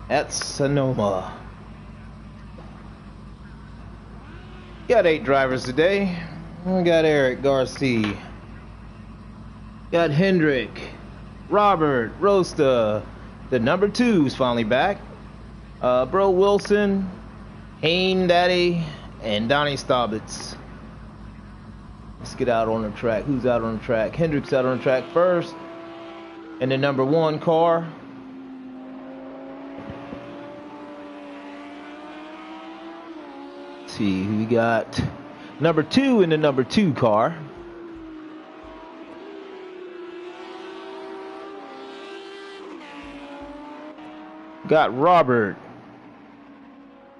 at Sonoma. Got 8 drivers today. We got Eric Garcia. Got Hendrick, Robert, Rosta. The number 2's finally back. Bro Wilson, Hain Daddy, and Donnie Staubitz. Let's get out on the track. Who's out on the track? Hendrick's out on the track first. In the number 1 car. Let's see who we got. Number 2 in the number 2 car. Got Robert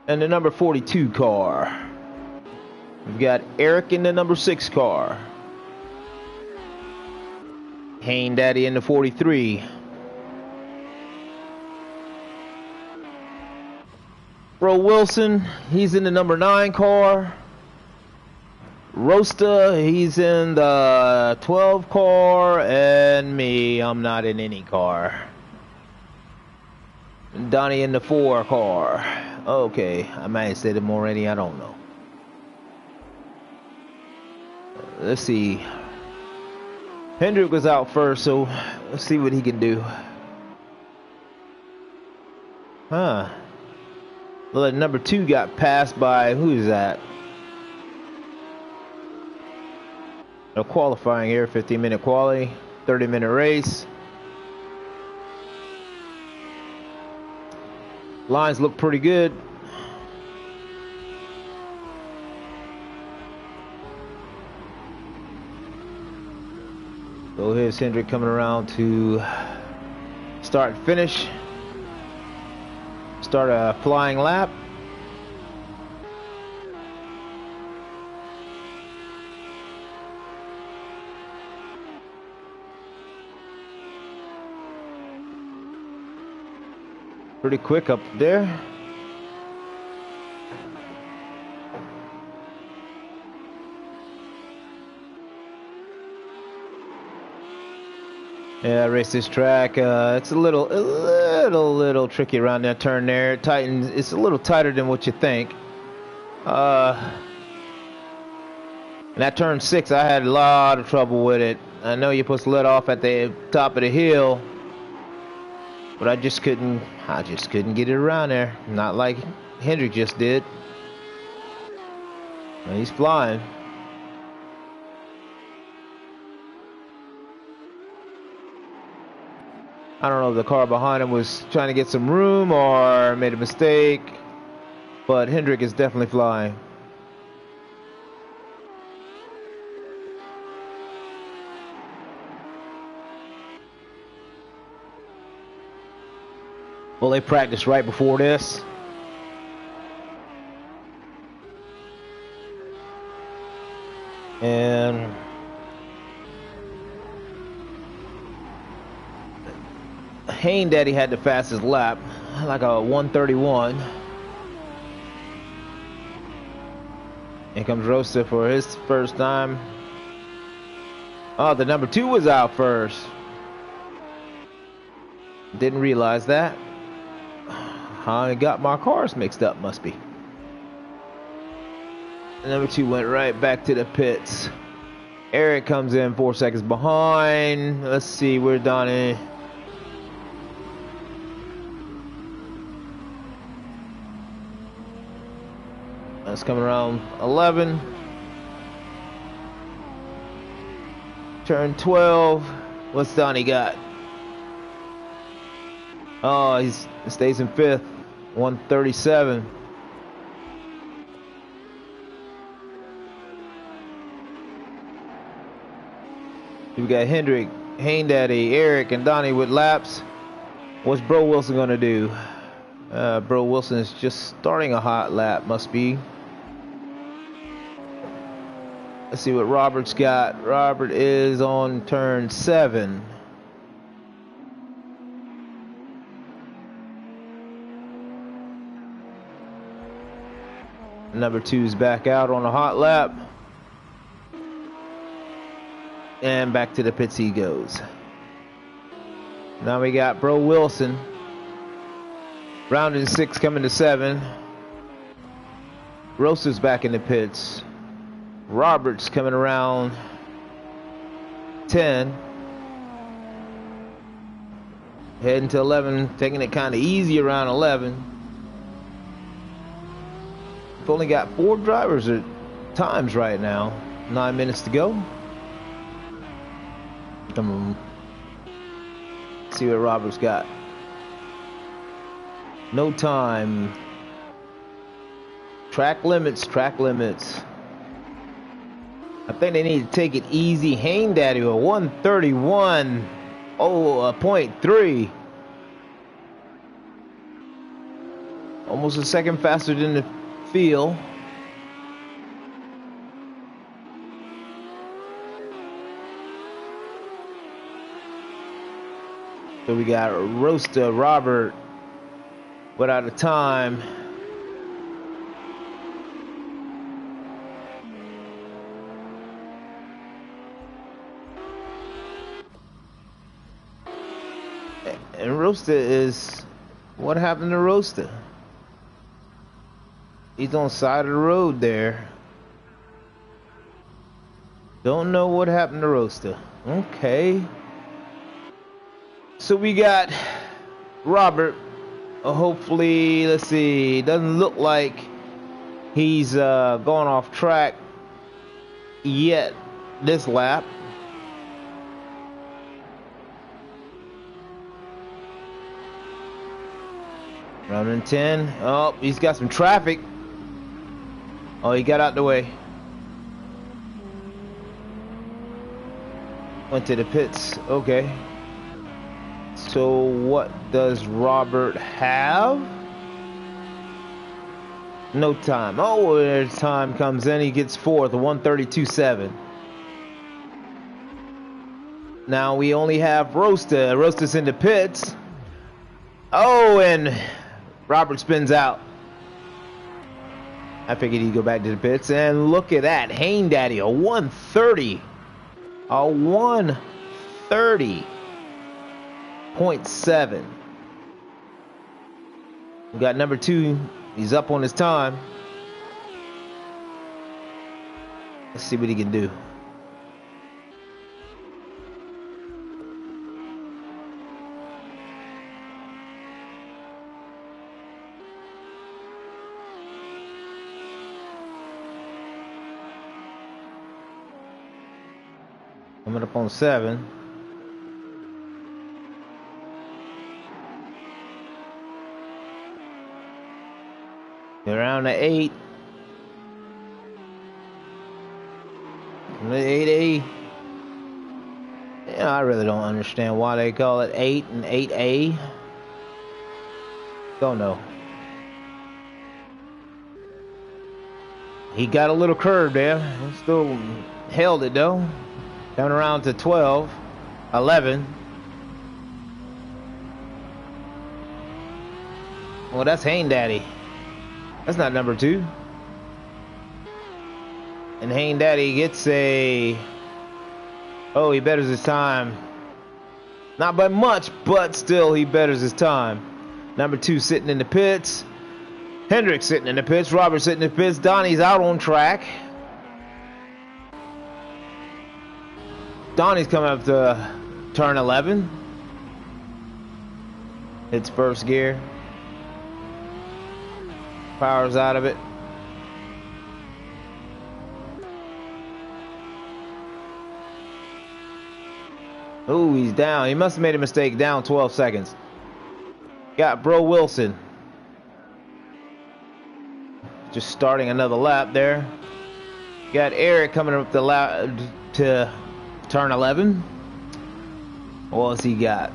in the number 42 car. We've got Eric in the number 6 car. Hain Daddy in the 43. Bro Wilson, he's in the number 9 car. Rosta, he's in the 12 car. And me, I'm not in any car. Donnie in the 4 car. Okay, I might have said him already, I don't know. Let's see. Hendrick was out first, so let's see what he can do. Huh. Well, number 2 got passed by, who is that? No qualifying here, 15-minute quality, 30-minute race. Lines look pretty good. So here's Hendrick coming around to start and finish. Start a flying lap. Pretty quick up there. Yeah, I race this track. It's a little tricky around that turn there. It tightens. It's a little tighter than what you think. And that turn 6, I had a lot of trouble with it. I know you're supposed to let off at the top of the hill, but I just couldn't get it around there. Not like Hendrick just did. And he's flying. I don't know if the car behind him was trying to get some room or made a mistake, but Hendrick is definitely flying. Well, they practiced right before this. And Hain Daddy had the fastest lap, like a 131. Here comes Rosa for his first time. Oh, the number 2 was out first. Didn't realize that. I got my cars mixed up, must be. The number 2 went right back to the pits. Eric comes in 4 seconds behind. Let's see where Donnie. That's coming around 11. Turn 12. What's Donnie got? Oh, he stays in 5th. 137. We got Hendrick, Hain Daddy, Eric, and Donnie with laps. What's Bro Wilson gonna do? Bro Wilson is just starting a hot lap, must be. Let's see what Robert's got. Robert is on turn 7. Number 2's back out on a hot lap. And back to the pits he goes. Now we got Bro Wilson. Rounding 6 coming to 7. Rosa's back in the pits. Roberts coming around 10. Heading to 11, taking it kind of easy around 11. We've only got 4 drivers at times right now. 9 minutes to go. See what Roberts got. No time. Track limits, track limits. I think they need to take it easy. Hain Daddy with 131. Oh, 0.3. Almost a second faster than the field. So we got Roaster, Robert without a time. And Roaster is, what happened to Roaster? He's on the side of the road there. Don't know what happened to Roaster. Okay. So we got Robert. Hopefully, let's see. Doesn't look like he's gone off track yet this lap. Rounding 10. Oh, he's got some traffic. Oh, he got out the way. Went to the pits. Okay. So what does Robert have? No time. Oh, there's time comes in. He gets 4th, 132.7. Now we only have Roaster. Roaster's in the pits. Oh, and Robert spins out. I figured he'd go back to the pits. And look at that. Hain Daddy, a 130. A 130.7. We got number 2. He's up on his time. Let's see what he can do. Coming up on 7. Around the 8. The 8A. Yeah, I really don't understand why they call it 8 and 8A. Don't know. He got a little curve there. He still held it though. Coming around to 12, 11. Well, that's Hain Daddy. That's not number 2. And Hain Daddy gets a... Oh, he betters his time. Not by much, but still he betters his time. Number 2 sitting in the pits. Hendrick sitting in the pits. Robert sitting in the pits. Donnie's out on track. Donnie's coming up to turn 11. Hits first gear. Power's out of it. Oh, he's down. He must have made a mistake. Down 12 seconds. Got Bro Wilson. Just starting another lap there. Got Eric coming up the lap to turn 11. What else he got?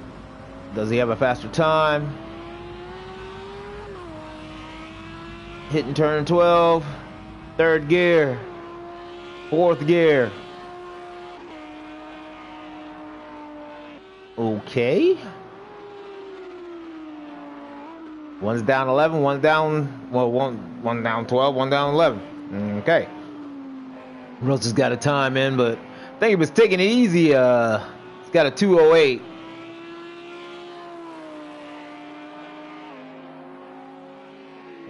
Does he have a faster time? Hitting turn 12. 3rd gear. 4th gear. Okay. One's down 11, one's down, well, one down 12, one down 11. Okay. Russell's got a time in, but I think he was taking it easy. He's got a 2:08.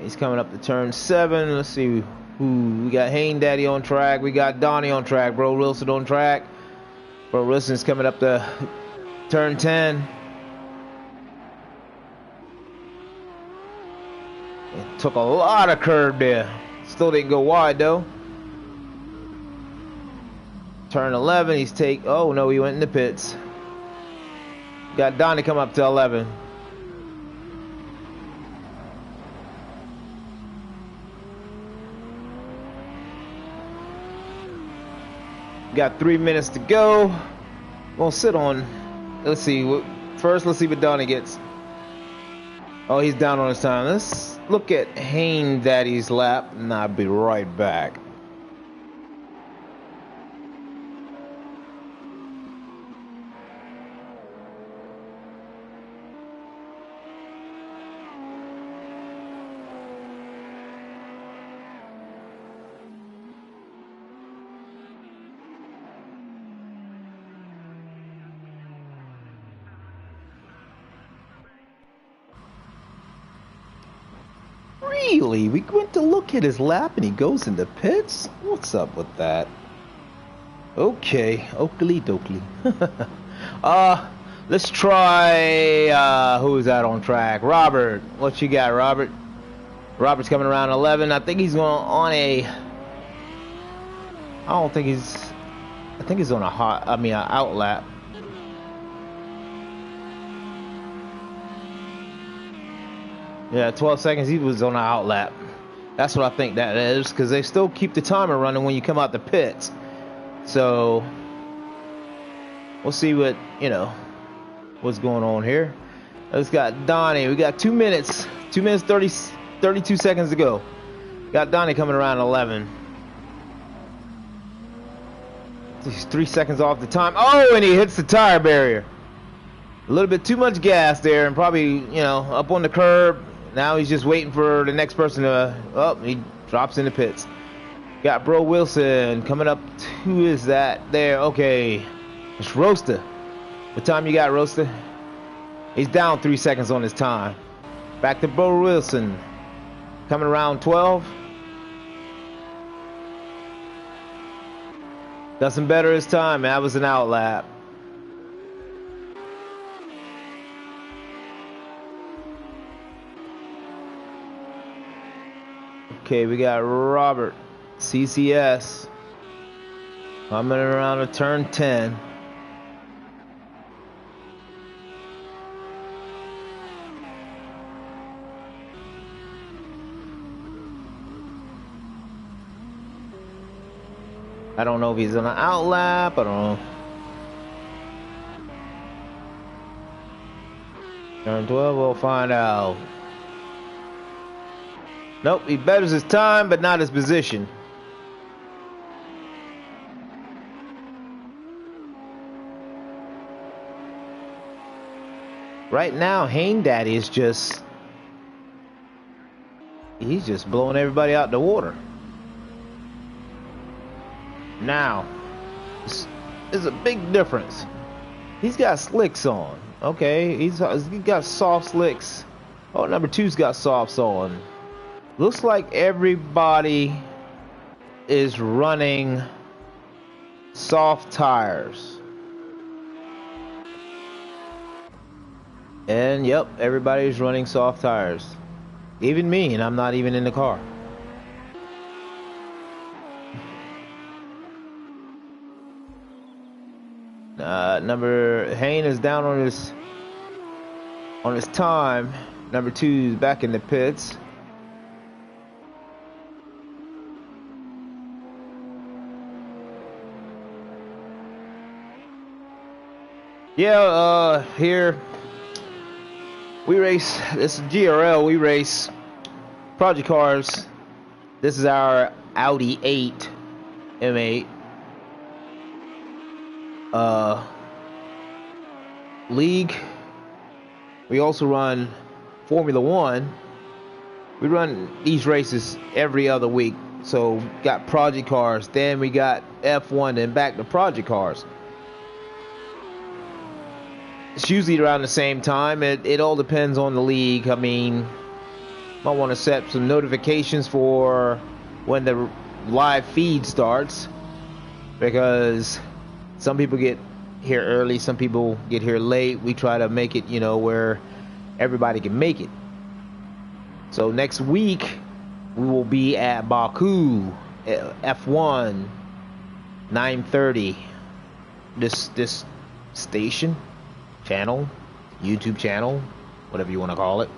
He's coming up to turn 7. Let's see who we got. Hayne Daddy on track. We got Donnie on track. Bro Wilson on track. Bro Wilson's coming up to turn 10. It took a lot of curb there. Still didn't go wide though. Turn 11. He's oh no, he went in the pits. Got Donnie come up to 11. Got 3 minutes to go. Gonna sit on. Let's see. First, let's see what Donnie gets. Oh, he's down on his time. Let's look at Hayne Daddy's lap, and I'll be right back. Really? We went to look at his lap and he goes into pits? What's up with that? Okay, oakley dokley. Let's try, who's that on track? Robert. What you got, Robert? Robert's coming around 11. I think he's going on a... I think he's on an out lap. Yeah, 12 seconds, he was on an out lap. That's what I think that is, because they still keep the timer running when you come out the pits. So, we'll see what, what's going on here. Let's got Donnie. We got 2 minutes. 2 minutes, 32 seconds to go. Got Donnie coming around 11. He's 3 seconds off the time. Oh, and he hits the tire barrier. A little bit too much gas there, and probably, up on the curb. Now he's just waiting for the next person to... Oh, he drops in the pits. Got Bro Wilson coming up. Who is that there? Okay. It's Roaster. What time you got, Roaster? He's down 3 seconds on his time. Back to Bro Wilson. Coming around 12. Got some better this time. That was an out lap. Okay, we got Robert, CCS, coming around to turn 10. I don't know if he's on an out lap, I don't know. Turn 12, we'll find out. Nope, he betters his time, but not his position. Right now, Hayne Daddy is he's just blowing everybody out the water. Now, there's a big difference. He's got slicks on. Okay, he's got soft slicks. Oh, number 2's got softs on. Looks like everybody is running soft tires. And yep, everybody's running soft tires. Even me, and I'm not even in the car. Hayne is down on his time. Number 2 is back in the pits. Yeah, here we race. This is GRL. We race project cars. This is our Audi 8 M8 league. We also run Formula 1. We run these races every other week. So got project cars, then we got F1, then back to project cars. It's usually around the same time. It all depends on the league. I mean, Might want to set some notifications for when the live feed starts, because some people get here early, some people get here late. We try to make it, you know, where everybody can make it. So next week we will be at Baku, F1, 9:30. This station, channel, YouTube channel, whatever you want to call it.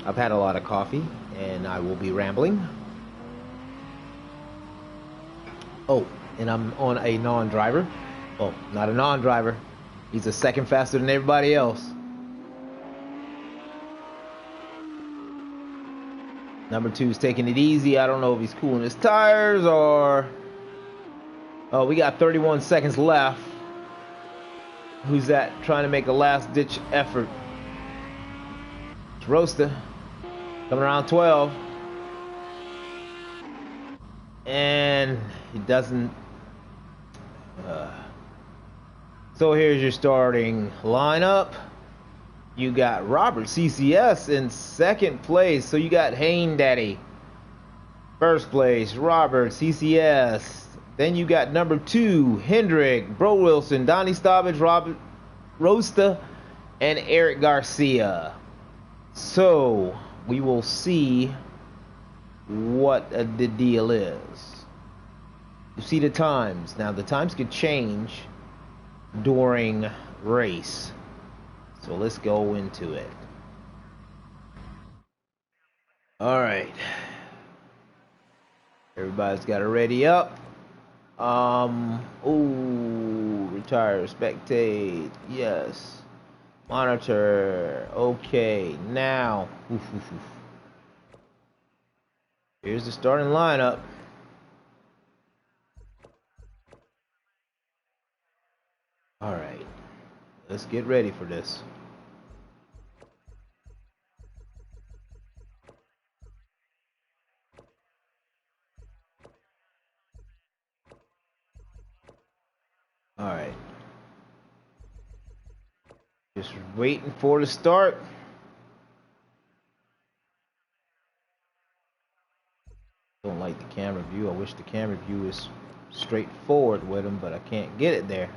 I've had a lot of coffee and I will be rambling. Oh, and I'm on a non-driver. Oh, not a non-driver. He's a second faster than everybody else. Number 2's taking it easy. I don't know if he's cooling his tires or... Oh, we got 31 seconds left. Who's that trying to make a last-ditch effort? It's Roaster. Coming around 12. And he doesn't... So here's your starting lineup. You got Robert CCS in second place. So you got Hain Daddy first place. Robert CCS. Then you got number 2 Hendrick, Bro Wilson, Donnie Stobbage, Robert Rosta, and Eric Garcia. So we will see what the deal is. You see the times. Now the times could change during race. So let's go into it. Alright. Everybody's got to ready up. Retire, spectate, yes. Monitor, okay. Now, here's the starting lineup. Alright. Let's get ready for this. Alright. Just waiting for the start. Don't like the camera view. I wish the camera view was straightforward with them, but I can't get it there.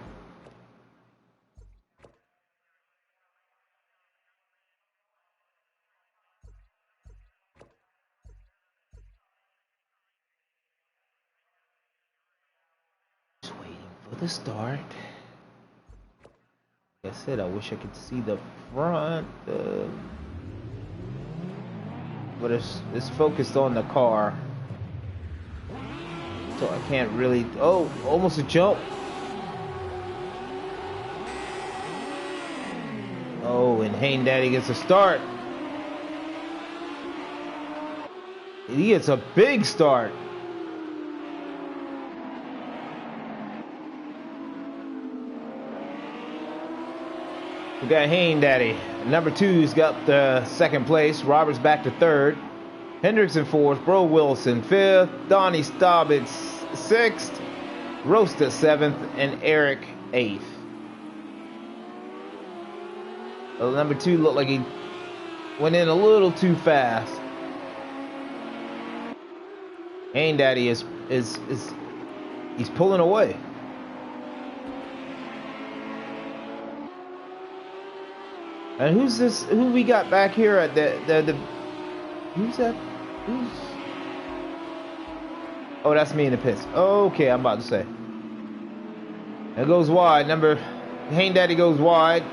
The start. Like I said, I wish I could see the front, but it's focused on the car, so I can't really. Oh, almost a jump. Oh, and Hain Daddy gets a start. He gets a big start. We got Hain Daddy. Number 2's got the second place. Robert's back to third. Hendricks in fourth. Bro Wilson fifth. Donnie Stobbins sixth. Roasta seventh. And Eric eighth. Well, number 2 looked like he went in a little too fast. Hain Daddy is he's pulling away. And who's this? Who we got back here at the who's that? Who's? Oh, that's me in the pits. Okay, I'm about to say. It goes wide. Hain Daddy goes wide.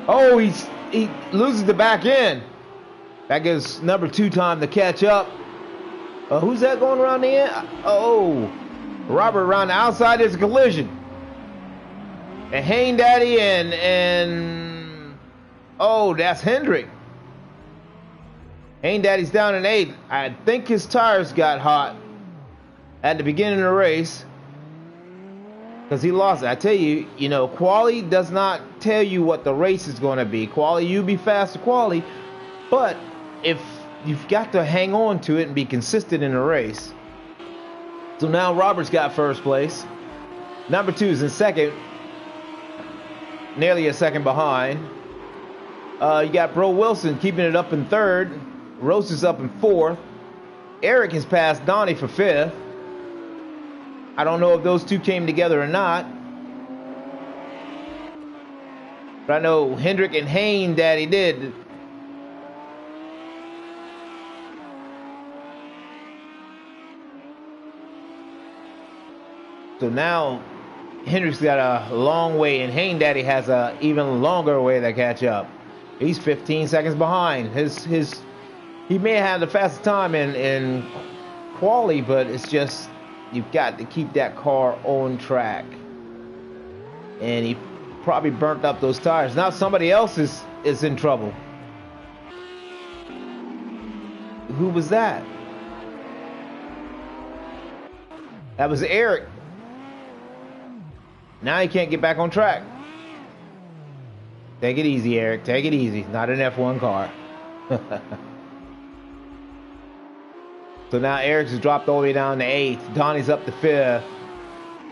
Oh, he loses the back end. That gives number 2 time to catch up. Who's that going around the end? Oh, Robert around the outside. There's a collision. And Hain Daddy and oh, that's Hendrick. Hain Daddy's down in 8th. I think his tires got hot at the beginning of the race because he lost it. I tell you, you know, quali does not tell you what the race is going to be. Quali, you be fast to quali, but if you've got to hang on to it and be consistent in the race. So now Robert's got first place. Number 2's in second, nearly a second behind. You got Bro Wilson keeping it up in third. Roast is up in fourth. Eric has passed Donnie for fifth. I don't know if those two came together or not. But I know Hendrick and Hayne Daddy did. So now Hendrick's got a long way, and Hayne Daddy has a even longer way to catch up. He's 15 seconds behind. He may have had the fastest time in quali, but it's just you've got to keep that car on track. And he probably burnt up those tires. Now somebody else is in trouble. Who was that? That was Eric. Now he can't get back on track. Take it easy, Eric. Take it easy. Not an F1 car. So now Eric's has dropped all the way down to 8th. Donnie's up to 5th.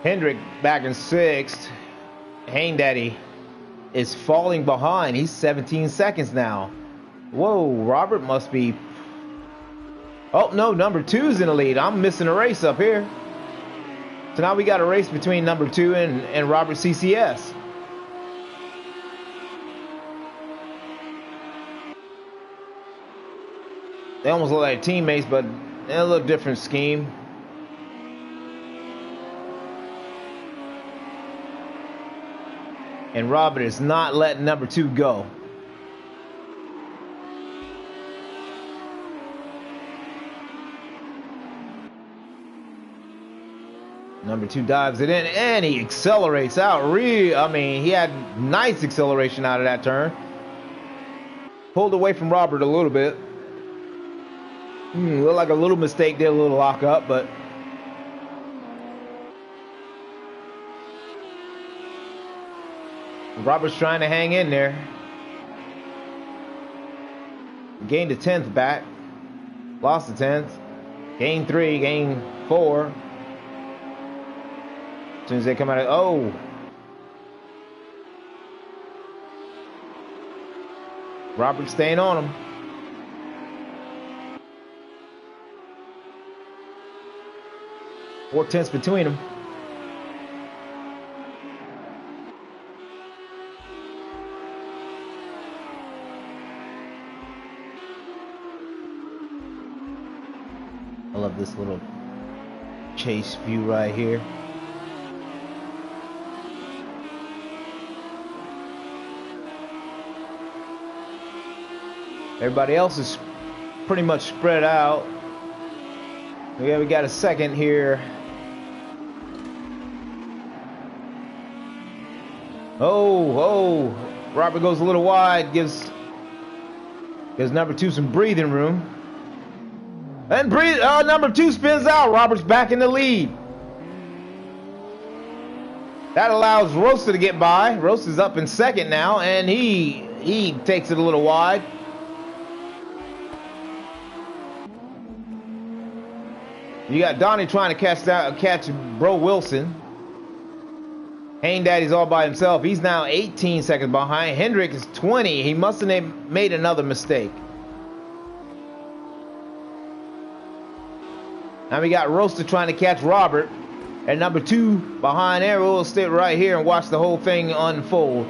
Hendrick back in 6th. Hayne Daddy is falling behind. He's 17 seconds now. Whoa, Robert must be... Oh, no, number 2's in the lead. I'm missing a race up here. So now we got a race between number 2 and Robert CCS. They almost look like teammates, but a little different scheme. And Robert is not letting number 2 go. Number 2 dives it in, and he accelerates out. I mean, he had nice acceleration out of that turn. Pulled away from Robert a little bit. Looked like a little mistake there, a little lock up, but Robert's trying to hang in there. Gained the 10th back. Lost the 10th. Gained 3, gained 4. As soon as they come out of... Oh! Robert's staying on him. Four tenths between them. I love this little chase view right here. Everybody else is pretty much spread out. We got a second here. Oh, Robert goes a little wide, gives number 2 some breathing room. And number 2 spins out. Robert's back in the lead. That allows Rosa to get by. Rosa's up in second now, and he takes it a little wide. You got Donnie trying to catch Bro Wilson. Hayne Daddy's all by himself. He's now 18 seconds behind. Hendrick is 20. He must have made another mistake. Now we got Roaster trying to catch Robert. And number 2 behind there. We'll sit right here and watch the whole thing unfold.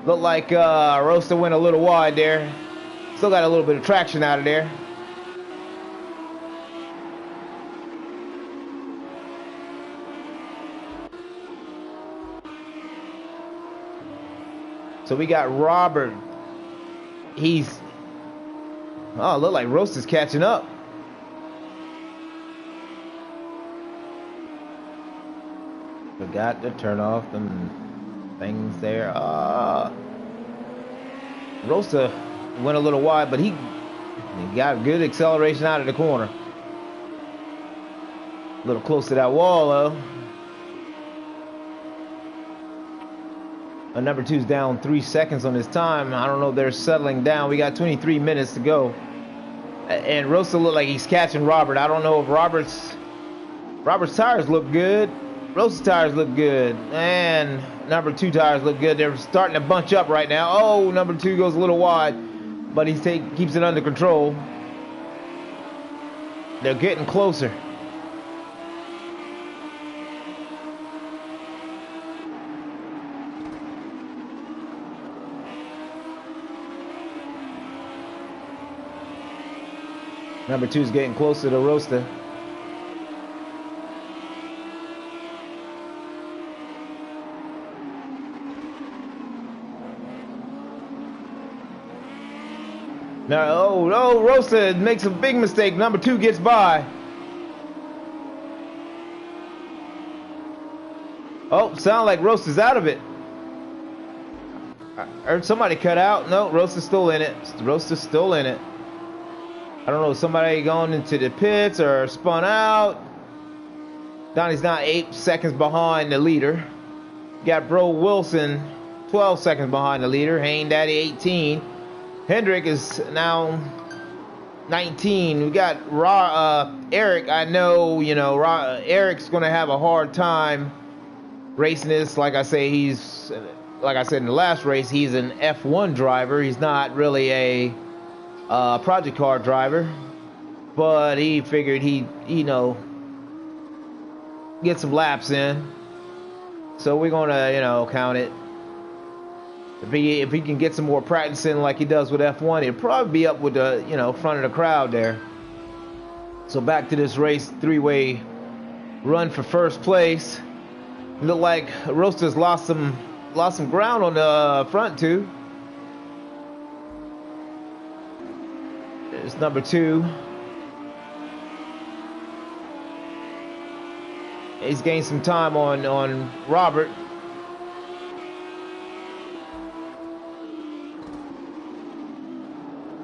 Looked like Roaster went a little wide there. Still got a little bit of traction out of there. So we got Robert. Look like Roast is catching up. Forgot to turn off them things there. Rosta went a little wide, but he got good acceleration out of the corner. A little close to that wall, though. Number 2's down 3 seconds on his time. I don't know if they're settling down. We got 23 minutes to go. And Rosa looked like he's catching Robert. I don't know if Robert's tires look good. Roadster tires look good, and number 2 tires look good. They're starting to bunch up right now. Oh, number 2 goes a little wide, but he keeps it under control. They're getting closer. Number 2 is getting closer to Roaster. Now, oh, Roaster makes a big mistake. Number 2 gets by. Oh, sound like Roaster's out of it. I heard somebody cut out. No, Roaster's still in it. Roaster's still in it. I don't know, somebody going into the pits or spun out. Donnie's now 8 seconds behind the leader. Got Bro Wilson 12 seconds behind the leader. Hayne Daddy 18. Hendrick is now 19. We got Eric. I know, you know, Eric's going to have a hard time racing this. Like I said in the last race, he's an F1 driver. He's not really a project car driver, but he figured he'd, you know, get some laps in. So we're gonna, you know, count it. If he can get some more practice in like he does with F1, he'll probably be up with the, you know, front of the crowd there. So back to this race, 3-way run for first place. Look like Roaster's lost some ground on the front too. There's number 2. He's gained some time on Robert.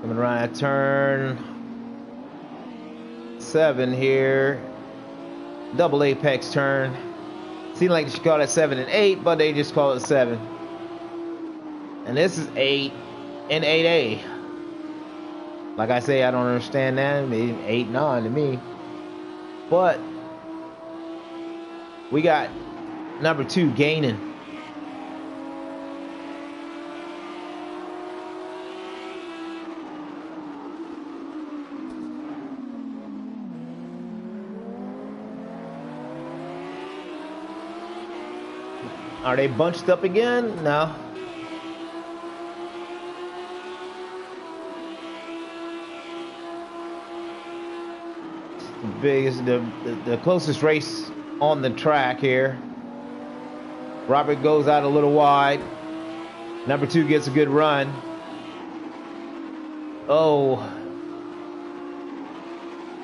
Coming around at turn 7 here. Double apex turn. Seems like they should call it 7 and 8, but they just call it 7. And this is 8 and 8A. Like I say, I don't understand that. Maybe 8, 9 to me. But we got number 2 gaining. Are they bunched up again? No. The closest race on the track here. Robert goes out a little wide. Number 2 gets a good run. Oh,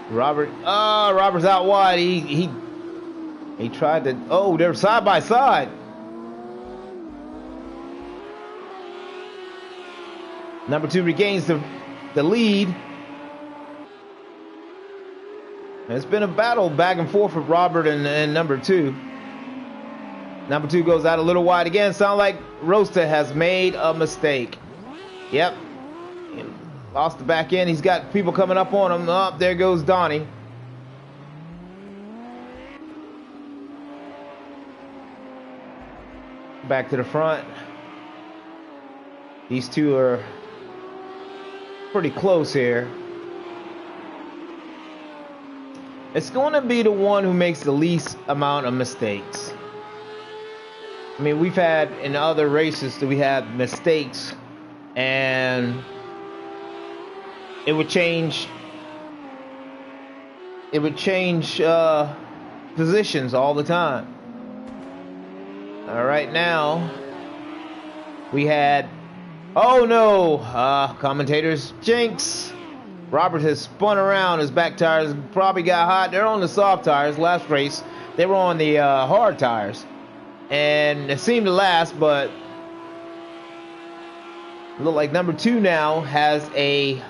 Robert's out wide. He tried to. Oh, they're side by side. Number 2 regains the lead. It's been a battle back and forth with Robert and number 2. Number 2 goes out a little wide again. Sound like Roaster has made a mistake. Yep. He lost the back end. He's got people coming up on him. Up there goes Donnie. Back to the front. These two are pretty close here. It's going to be the one who makes the least amount of mistakes. I mean, we've had in other races that we had mistakes and it would change positions all the time. All right, now we had, oh no, commentators, jinx. Robert has spun around. His back tires probably got hot. They're on the soft tires. Last race, they were on the hard tires. And it seemed to last, but look like number 2 now has a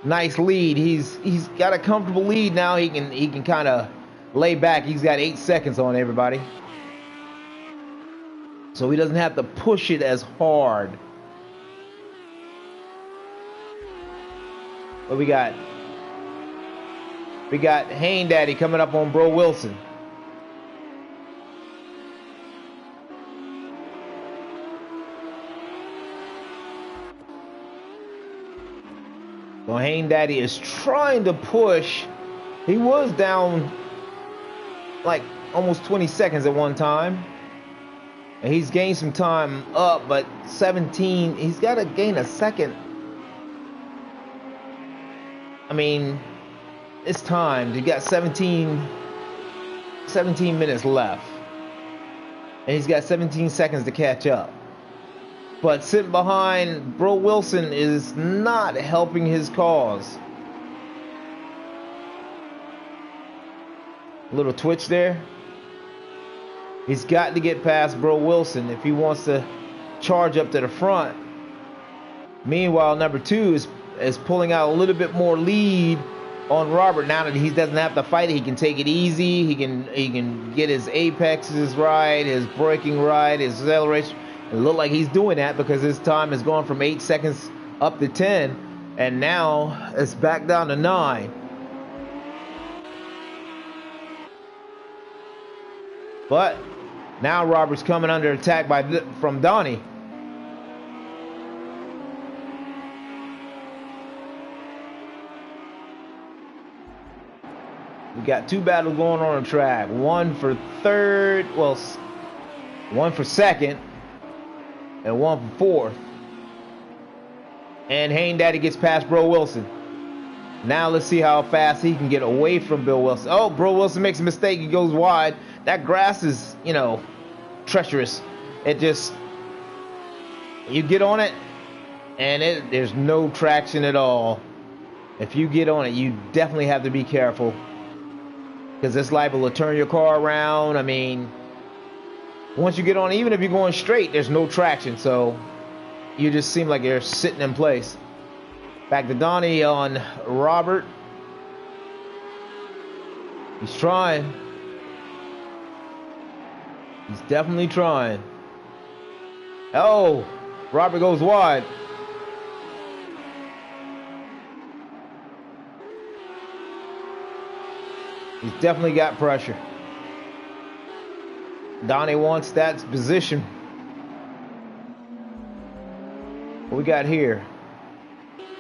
nice lead. He's got a comfortable lead now. He can kind of lay back. He's got 8 seconds on everybody. So he doesn't have to push it as hard. But we got Hayne Daddy coming up on Bro Wilson. Well, Hain Daddy is trying to push. He was down like almost 20 seconds at one time. And he's gained some time up, but 17, he's got to gain a second. I mean, it's timed. You got 17 minutes left. And he's got 17 seconds to catch up. But sitting behind Bro Wilson is not helping his cause. A little twitch there. He's got to get past Bro Wilson if he wants to charge up to the front. Meanwhile, number 2 is pulling out a little bit more lead on Robert. Now that he doesn't have to fight, he can take it easy. He can get his apexes right, his braking right, his acceleration. It looked like he's doing that because his time has gone from 8 seconds up to 10, and now it's back down to 9. But now Robert's coming under attack from Donnie. We got 2 battles going on the track. One for third, well, one for second, and one for fourth. And Hain Daddy gets past Bro Wilson. Now let's see how fast he can get away from Bill Wilson. Oh, Bro Wilson makes a mistake. He goes wide. That grass is, treacherous. It just, you get on it, and there's no traction at all. If you get on it, you definitely have to be careful, because it's liable to turn your car around. I mean, once you get on, even if you're going straight, there's no traction, so you just seem like you're sitting in place. Back to Donnie on Robert. He's trying. He's definitely trying. Oh, Robert goes wide. He's definitely got pressure. Donnie wants that position. What we got here?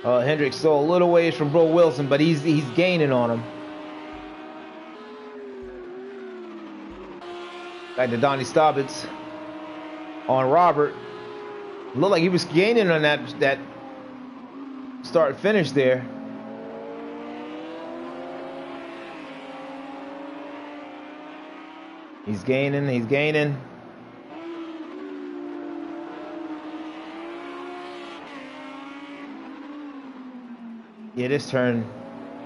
Hendrick's still a little ways from Bro Wilson, but he's gaining on him. Back to Donnie Staubitz on Robert. Looked like he was gaining on that start finish there. He's gaining. Yeah, this turn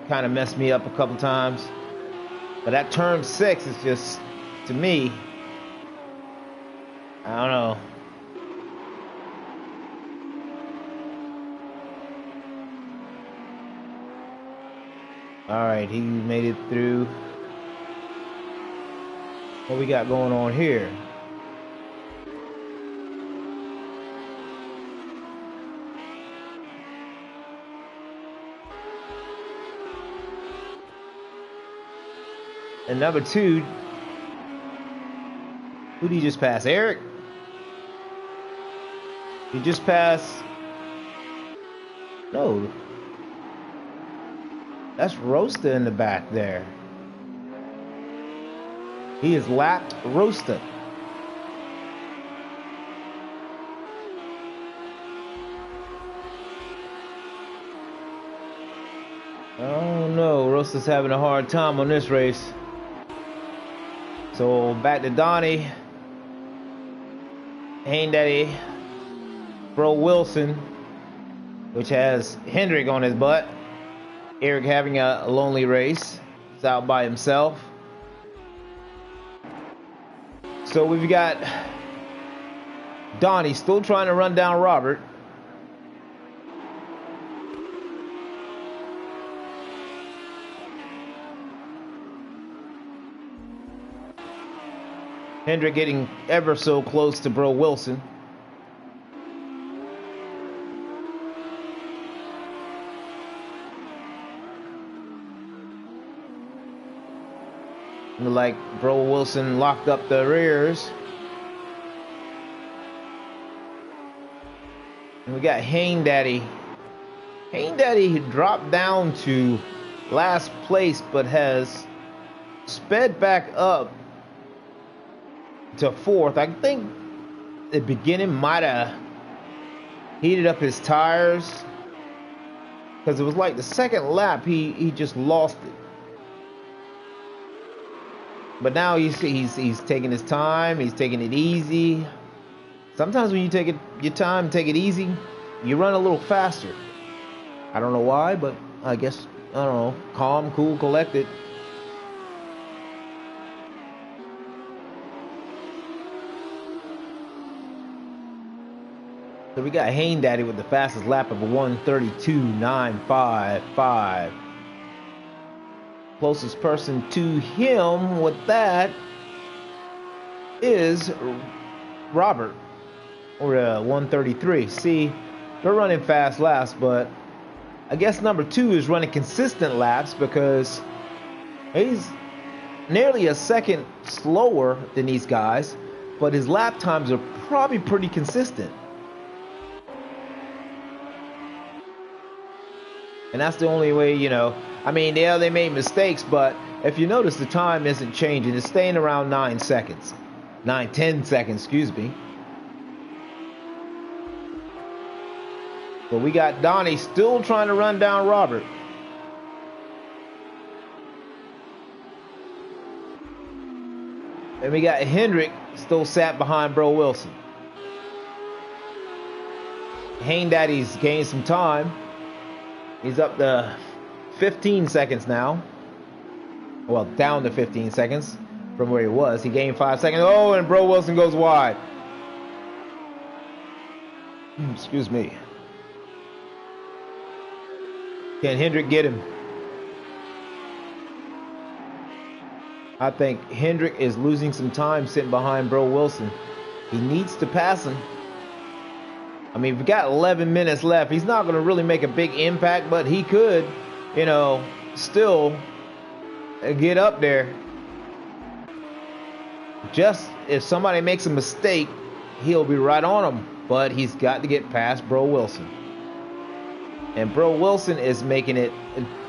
kind of messed me up a couple times. But that turn 6 is just, to me, I don't know. All right, he made it through. What we got going on here? And number 2, who did he just pass? Eric? He just passed. No. That's Rosta in the back there. He has lapped Rosta. Oh no, Rosta's having a hard time on this race. So back to Donnie, Hain Daddy, Bro Wilson, which has Hendrick on his butt. Eric having a lonely race. He's out by himself. So we've got Donnie still trying to run down Robert. Hendrick getting ever so close to Bro Wilson. Look like Bro Wilson locked up the rears. And we got Hain Daddy Hayne Daddy dropped down to last place, but has sped back up to fourth. I think the beginning might have heated up his tires, because it was like the second lap he just lost it. But now he's taking his time. He's taking it easy. Sometimes when you take your time, take it easy, you run a little faster. I don't know why, but I guess, I don't know, calm, cool, collected. So we got Hayne Daddy with the fastest lap of a 1:32.955. Closest person to him with that is Robert, or 1:33. See, they're running fast laps, but I guess number 2 is running consistent laps because he's nearly a second slower than these guys, but his lap times are probably pretty consistent. And that's the only way, you know. I mean, yeah, they made mistakes, but if you notice, the time isn't changing. It's staying around 9 seconds. 10 seconds, excuse me. But we got Donnie still trying to run down Robert. And we got Hendrick still sat behind Bro Wilson. Hayne Daddy's gained some time. He's up to 15 seconds now. Well, down to 15 seconds from where he was. He gained 5 seconds. Oh, and Bro Wilson goes wide. Excuse me. Can Hendrick get him? I think Hendrick is losing some time sitting behind Bro Wilson. He needs to pass him. I mean, we've got 11 minutes left. He's not going to really make a big impact, but he could, you know, still get up there. Just if somebody makes a mistake, he'll be right on him. But he's got to get past Bro Wilson. And Bro Wilson is making it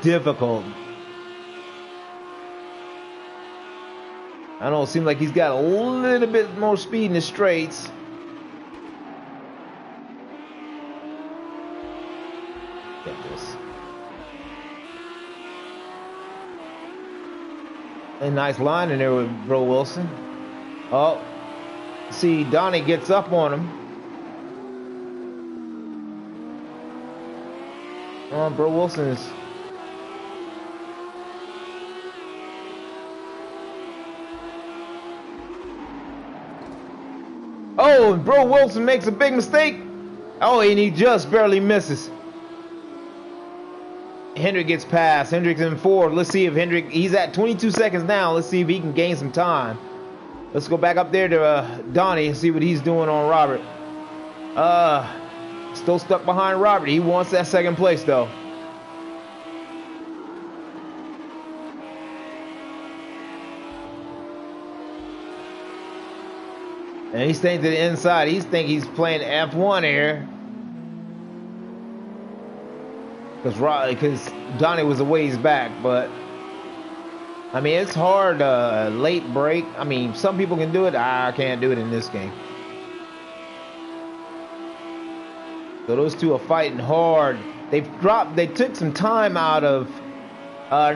difficult. I don't know, it seems like he's got a little bit more speed in the straights. Get this. A nice line in there with Bro Wilson. Oh, see, Donnie gets up on him. Bro Wilson is... Oh, Bro Wilson makes a big mistake. Oh, and he just barely misses. Hendrick gets past. Hendrick's in fourth. Let's see if Hendrick... He's at 22 seconds now. Let's see if he can gain some time. Let's go back up there to Donnie and see what he's doing on Robert. Still stuck behind Robert. He wants that second place, though. And he's staying to the inside. He's playing F1 here. Because Donnie was a ways back. But, I mean, it's hard. Late break. I mean, some people can do it. I can't do it in this game. So those two are fighting hard. They took some time out of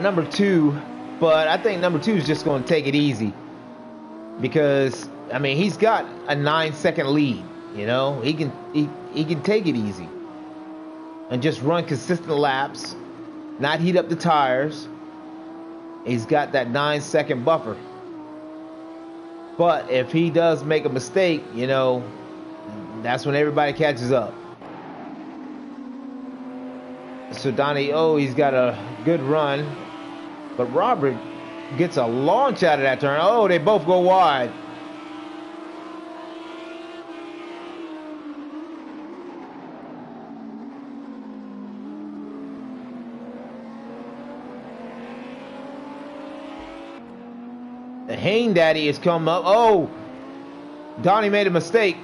number 2. But I think number 2 is just going to take it easy. Because... I mean, he's got a 9-second lead, you know. He can take it easy and just run consistent laps, not heat up the tires. He's got that 9-second buffer. But if he does make a mistake, you know, that's when everybody catches up. So Donnie, he's got a good run, but Robert gets a launch out of that turn. Oh, they both go wide. The Hayne Daddy is coming up. Oh, Donnie made a mistake.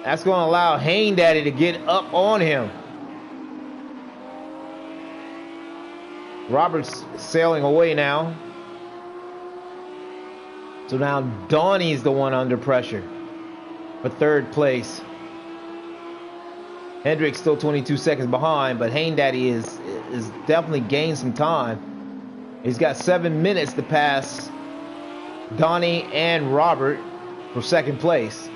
That's going to allow Hayne Daddy to get up on him. Robert's sailing away now. So now Donnie's the one under pressure for third place. Hendrick's still 22 seconds behind, but Hayne Daddy is definitely gained some time. He's got 7 minutes to pass Donnie and Robert for second place.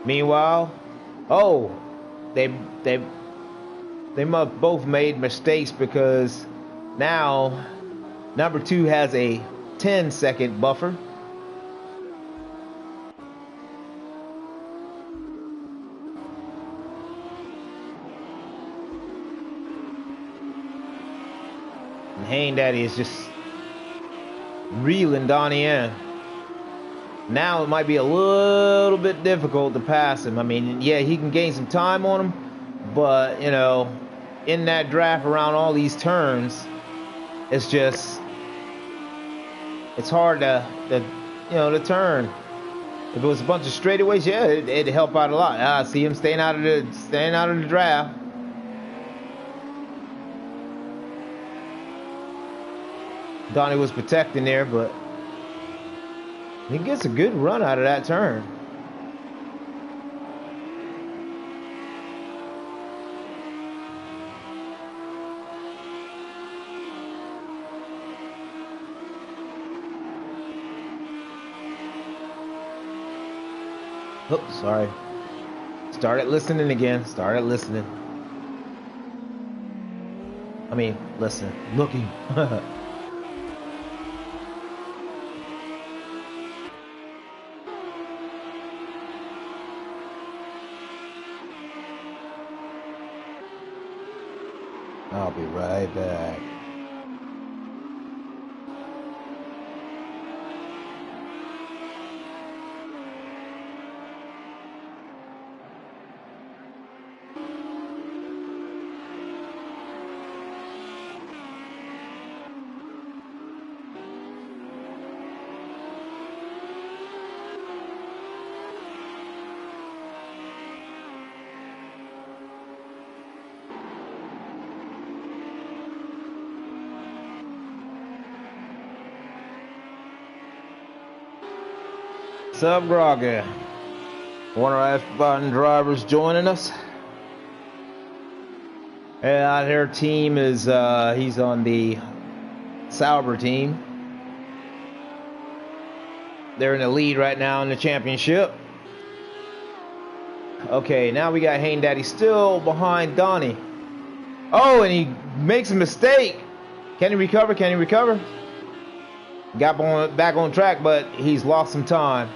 Meanwhile, oh, they must both made mistakes because now number 2 has a 10-second buffer. And Hayne Daddy is just reeling Donnie in. Now it might be a little bit difficult to pass him. I mean, yeah, he can gain some time on him, but, you know, in that draft around all these turns, it's just, it's hard to turn. If it was a bunch of straightaways, yeah, it'd help out a lot. I see him staying out of the draft. Donnie was protecting there, but he gets a good run out of that turn. Oops, sorry. Started listening again. Started listening. I mean, listen, looking. I'll be right back. What's up, Groggy? One of our F-Button drivers joining us. And her team is, he's on the Sauber team. They're in the lead right now in the championship. Okay, now we got Hayne Daddy still behind Donnie. Oh, and he makes a mistake. Can he recover? Can he recover? Got back on track, but he's lost some time.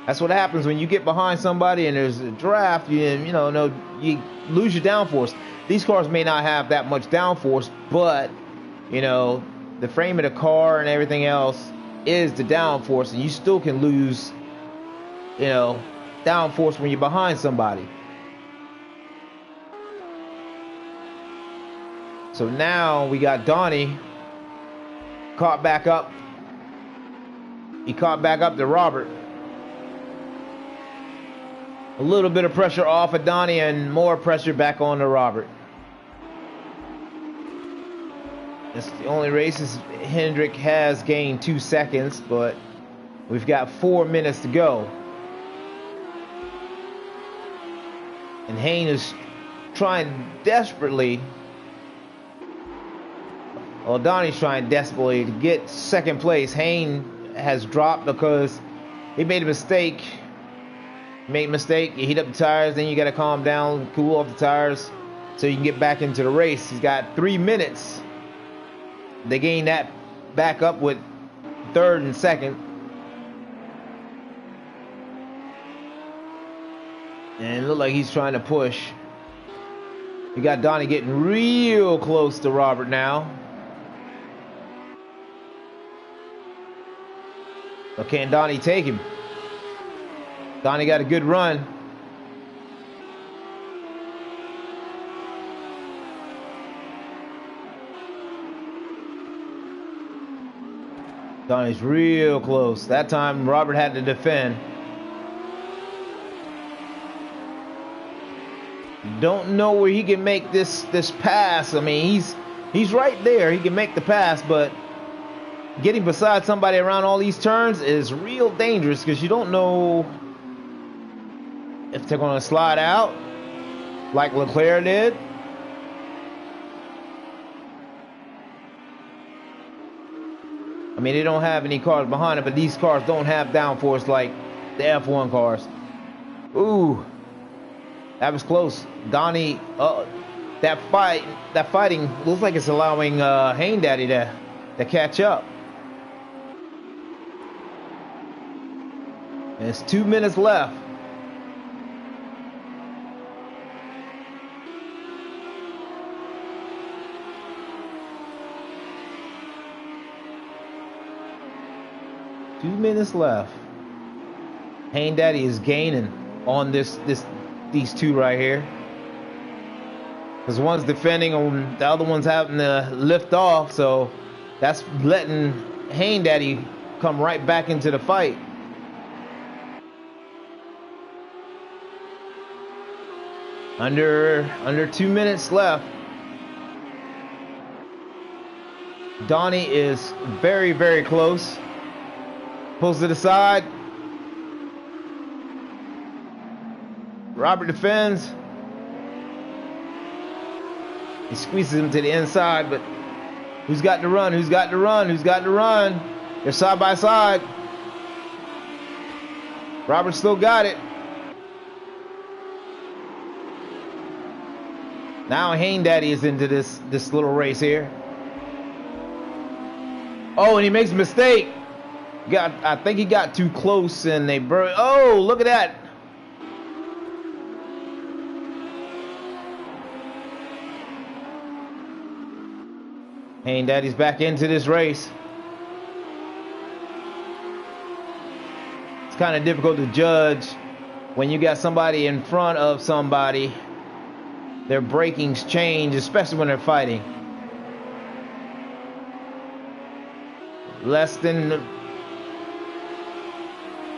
That's what happens when you get behind somebody and there's a draft. You lose your downforce. These cars may not have that much downforce, but you know the frame of the car and everything else is the downforce, and you still can lose, you know, downforce when you're behind somebody. So now we got Donnie caught back up. He caught back up to Robert. A little bit of pressure off of Donnie and more pressure back on to Robert. It's the only races Hendrick has gained 2 seconds, but we've got 4 minutes to go. And Hayne is trying desperately, well, Donnie's trying desperately to get second place. Hayne has dropped because he made a mistake. You heat up the tires, then you got to calm down, cool off the tires so you can get back into the race. He's got 3 minutes. They gain that back up with third and second. And it looked like he's trying to push. We got Donnie getting real close to Robert now. But can Donnie take him? Donnie got a good run. Donnie's real close. That time Robert had to defend. Don't know where he can make this pass. I mean, he's right there. He can make the pass, but getting beside somebody around all these turns is real dangerous because you don't know if they're going to slide out like Leclerc did. I mean, they don't have any cars behind it, but these cars don't have downforce like the F1 cars. Ooh, that was close. Donnie, that fighting looks like it's allowing Hain Daddy to catch up. And it's 2 minutes left. Hain Daddy is gaining on these two right here. Because one's defending and the other one's having to lift off, so that's letting Hain Daddy come right back into the fight. Under 2 minutes left. Donnie is very, very close. Pulls to the side. Robert defends. He squeezes him to the inside, but who's got to run? Who's got to run? Who's got to run? They're side by side. Robert still got it. Now Hain Daddy is into this little race here. Oh, and he makes a mistake. I think he got too close and they burned. Oh, look at that. Hain Daddy's back into this race. It's kind of difficult to judge when you got somebody in front of somebody. Their brakings change, especially when they're fighting.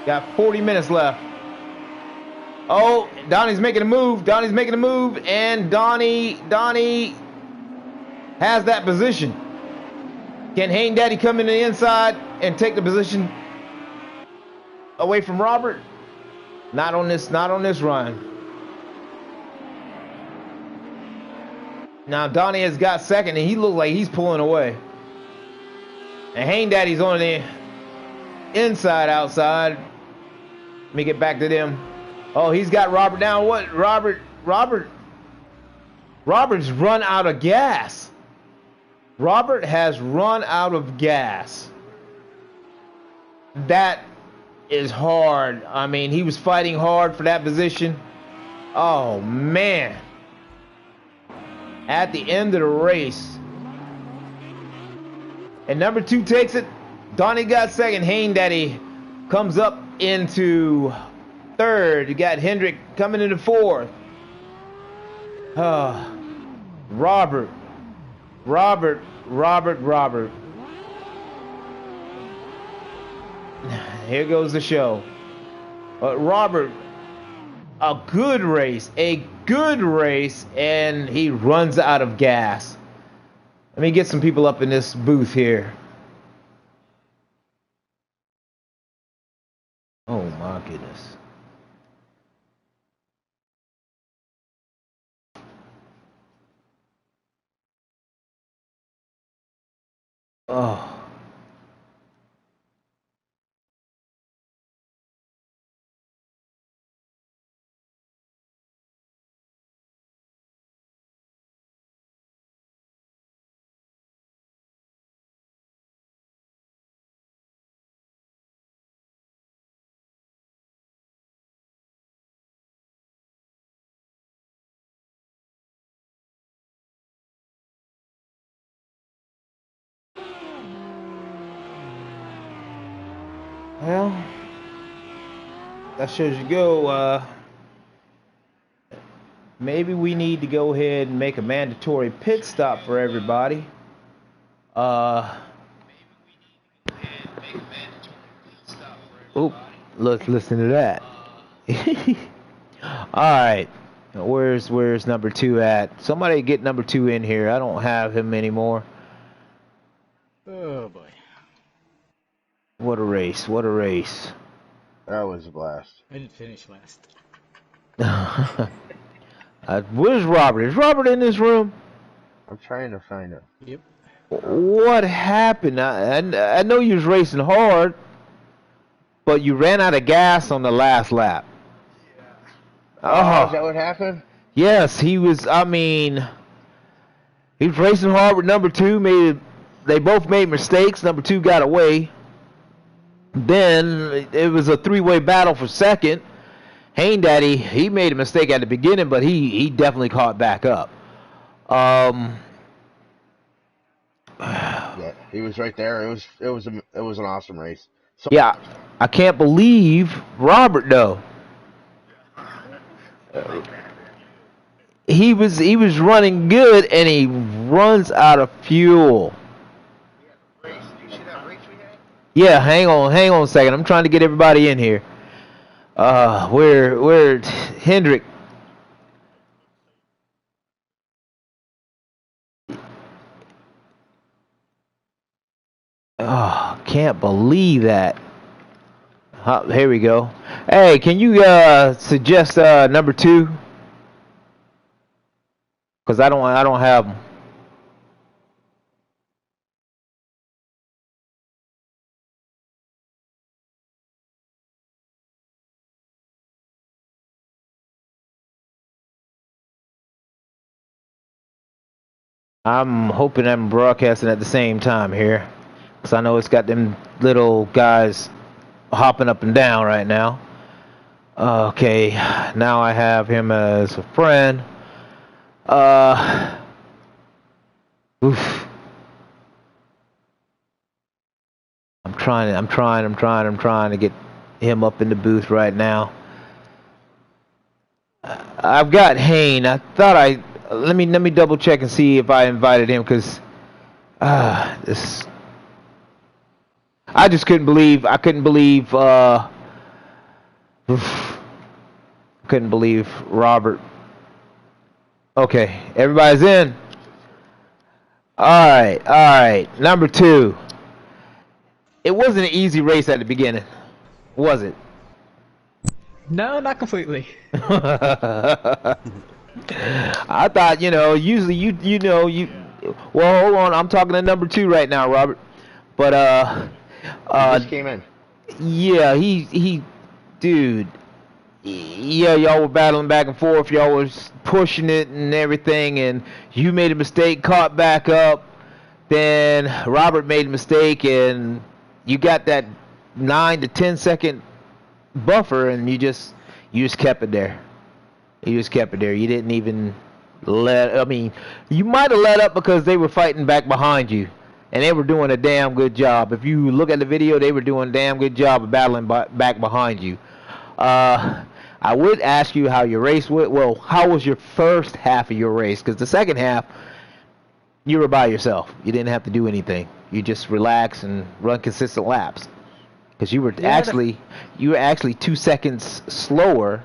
Got 40 minutes left. Oh, Donnie's making a move. And Donnie has that position. Can Hain Daddy come in the inside and take the position away from Robert? Not on this run. Now Donnie has got second and he looks like he's pulling away. And Hain Daddy's on the inside outside. Let me get back to them. Oh, he's got Robert down. What? Robert's run out of gas. Robert has run out of gas. That is hard. I mean, he was fighting hard for that position. Oh, man. At the end of the race. And number 2 takes it. Donnie got second. Hain Daddy comes up into third. You got Hendrick coming into fourth. Robert. Here goes the show. Robert, a good race, and he runs out of gas. Let me get some people up in this booth here. Oh my goodness. Oh. Well, that shows you go. Maybe we need to go ahead and make a mandatory pit stop for everybody. Oh, let's listen to that. All right. Where's number 2 at? Somebody get number 2 in here. I don't have him anymore. Oh boy. What a race. What a race. That was a blast. I didn't finish last. Where's Robert? Is Robert in this room? I'm trying to find him. Yep. What happened? I know you was racing hard, but you ran out of gas on the last lap. Oh, is that what happened? Yes, he was. I mean, he was racing hard with number 2. They both made mistakes. Number 2 got away. Then it was a 3-way battle for second. Hain Daddy, he made a mistake at the beginning, but he definitely caught back up. Yeah, he was right there. It was an awesome race. So, yeah, I can't believe Robert though. He was running good and he runs out of fuel. Yeah, hang on a second. I'm trying to get everybody in here. Where Hendrick? Oh, can't believe that. Here we go. Hey, can you suggest number 2? Cause I don't have them. I'm hoping I'm broadcasting at the same time here, cause I know it's got them little guys hopping up and down right now. Okay, now I have him as a friend. Oof. I'm trying to get him up in the booth right now. I've got Hain. I thought let me double check and see if I invited him, because this, I just couldn't believe couldn't believe Robert. Okay, everybody's in. All right. Number 2. It wasn't an easy race at the beginning, was it? No, not completely. I thought, usually you well, hold on, I'm talking to number 2 right now, Robert. But he just came in. Yeah, he dude. Yeah, y'all were battling back and forth. Y'all was pushing it and everything, and you made a mistake, caught back up. Then Robert made a mistake, and you got that 9 to 10 second buffer, and you just kept it there. You just kept it there. You didn't even you might have let up because they were fighting back behind you, and they were doing a damn good job. If you look at the video, they were doing a damn good job of battling back behind you. I would ask you how your race went. Well, how was your first half of your race? Because the second half, you were by yourself. You didn't have to do anything. You just relax and run consistent laps. Because you were actually 2 seconds slower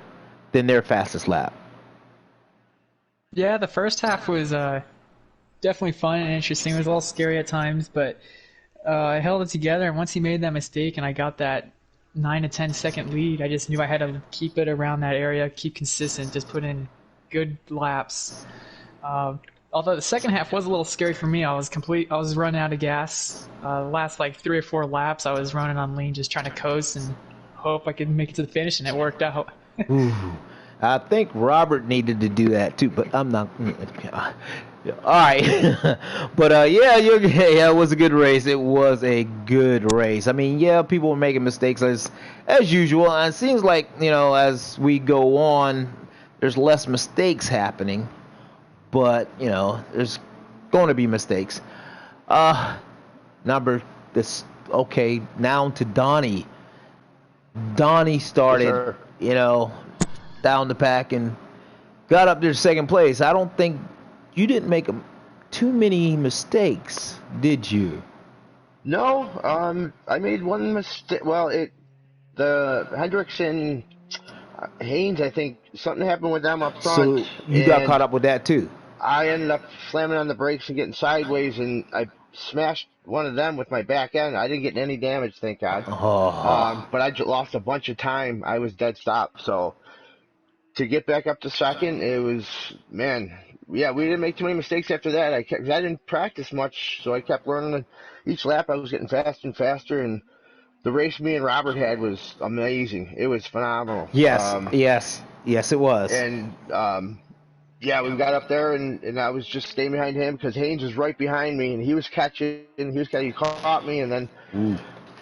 than their fastest lap. Yeah, the first half was definitely fun and interesting. It was a little scary at times, but I held it together. And once he made that mistake and I got that 9 to 10 second lead, I just knew I had to keep it around that area, keep consistent, just put in good laps. Although the second half was a little scary for me. I was running out of gas. Last like 3 or 4 laps, I was running on lean, just trying to coast and hope I could make it to the finish, and it worked out. Ooh, I think Robert needed to do that too, but I'm not. All right, but yeah, it was a good race. It was a good race. I mean, yeah, people were making mistakes as usual, and it seems like as we go on, there's less mistakes happening, but there's going to be mistakes. Okay, now to Donnie. Donnie started, down the pack and got up there second place. I don't think you didn't make too many mistakes, did you? No, I made one mistake. Well, the Hendricks and Haynes, I think something happened with them up front, So you got caught and up with that too. I ended up slamming on the brakes and getting sideways, and I smashed one of them with my back end. I didn't get any damage, thank God. Oh, But I lost a bunch of time. I was dead stop. So to get back up to second, it was, man, yeah, we didn't make too many mistakes after that. I didn't practice much, so I kept learning. Each lap I was getting faster and faster, and the race me and Robert had was amazing. It was phenomenal. yes, yes, yes, it was. And yeah, we got up there, and I was just staying behind him because Haynes was right behind me, and he was catching, he caught me, and then Ooh.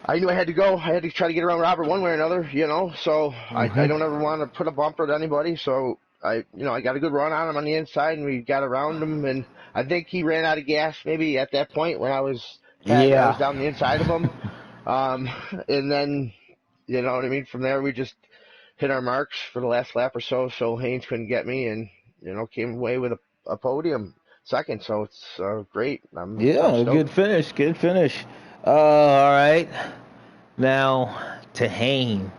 I knew I had to go. I had to try to get around Robert one way or another, you know. So I don't ever want to put a bumper to anybody. So I got a good run on him on the inside, and we got around him, and I think he ran out of gas maybe at that point when I was Yeah. down the inside of him. And then you know what I mean. From there, we just hit our marks for the last lap or so. So Haynes couldn't get me, and came away with a podium second. So it's great. I'm Yeah, stoked. good finish, good finish. All right. Now to Hayne.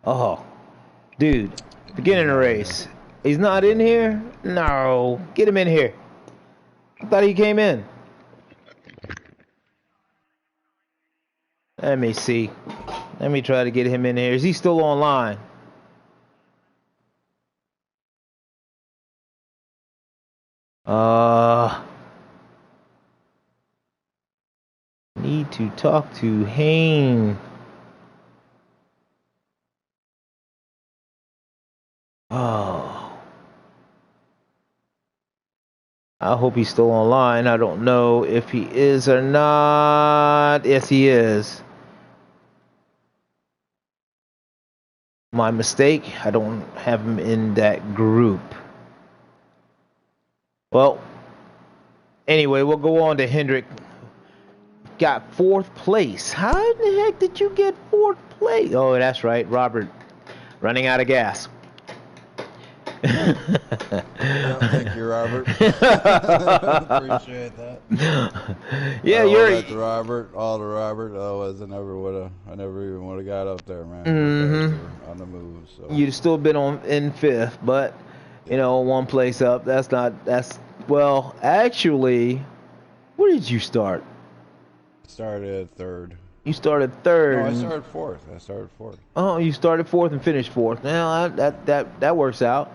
Oh, dude, beginning of the race. He's not in here? No. Get him in here. I thought he came in. Let me see. Let me try to get him in here. Is he still online? Need to talk to Hayne. Oh. I hope he's still online. I don't know if he is or not. Yes, he is. My mistake. I don't have him in that group. Well, anyway, we'll go on to Hendrick. Got fourth place. How the heck did you get fourth place? Oh, that's right, Robert. Running out of gas. Yeah, thank you, Robert. Appreciate that. Yeah, all to Robert. Otherwise, I never even would have got up there, man. On the move. So You'd still been in fifth, but one place up. Well, actually, where did you start? Started third. You started third. No, I started fourth. Oh, you started fourth and finished fourth. Now that works out.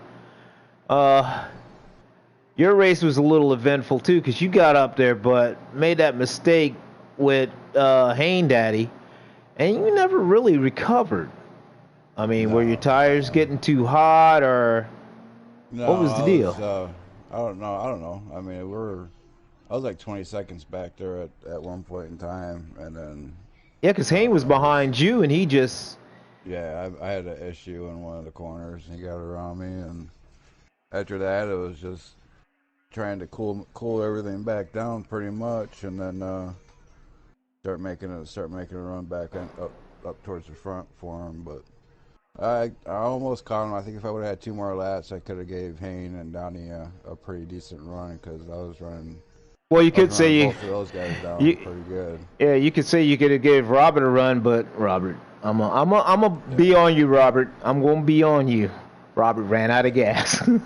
Your race was a little eventful too, because you got up there, but made that mistake with Hayne Daddy, and you never really recovered. I mean, were your tires getting too hot, or what was the deal? I don't know. I mean, I was like 20 seconds back there at one point in time, and then yeah, because Hayne was behind you, and he just I had an issue in one of the corners, and he got around me, and after that, it was just trying to cool everything back down pretty much, and then start making a run back up towards the front for him. But I almost caught him. I think if I would have had 2 more laps, I could have gave Hayne and Donnie a pretty decent run, because I was running. Well, you could say both of those guys down pretty good. Yeah, you could say you could have gave Robert a run, but Robert, I'm a be on you, Robert. I'm gonna be on you. Robert ran out of gas. Yeah,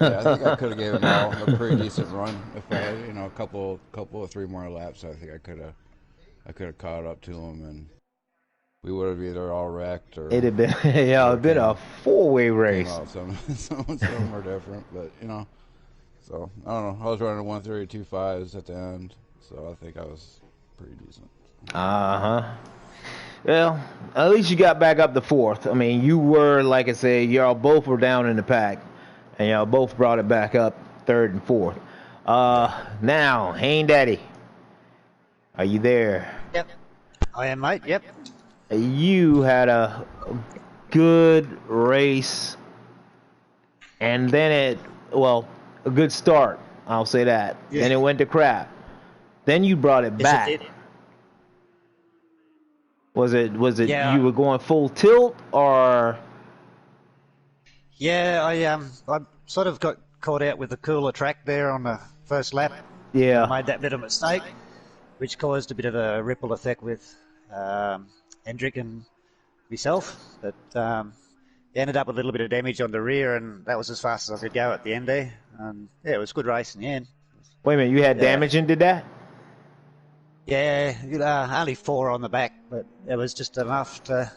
I think I could have given him a pretty decent run if I had, a couple of 3 more laps. I think I could have caught up to him, and we would have either all wrecked or It'd have been it'd been a 4-way race. Some are different, but So I don't know. I was running 132.5s at the end, so I think I was pretty decent. Well, at least you got back up to fourth. I mean, you were, like I say, y'all both were down in the pack, and y'all both brought it back up third and fourth. Now, Hayne Daddy, are you there? Yep, I am, mate. Yep. You had a good race, and then a good start. I'll say that. Yeah. Then it went to crap. Then you brought it back. It did. Was it Yeah. you were going full tilt, or? Yeah, I sort of got caught out with the cooler track there on the first lap. Yeah. I made that bit of mistake, which caused a bit of a ripple effect with Hendrick and myself, but ended up with a little bit of damage on the rear, and that was as fast as I could go at the end there. Yeah, it was a good race in the end. Wait a minute, you had damage and did that? Yeah, only 4 on the back, but it was just enough to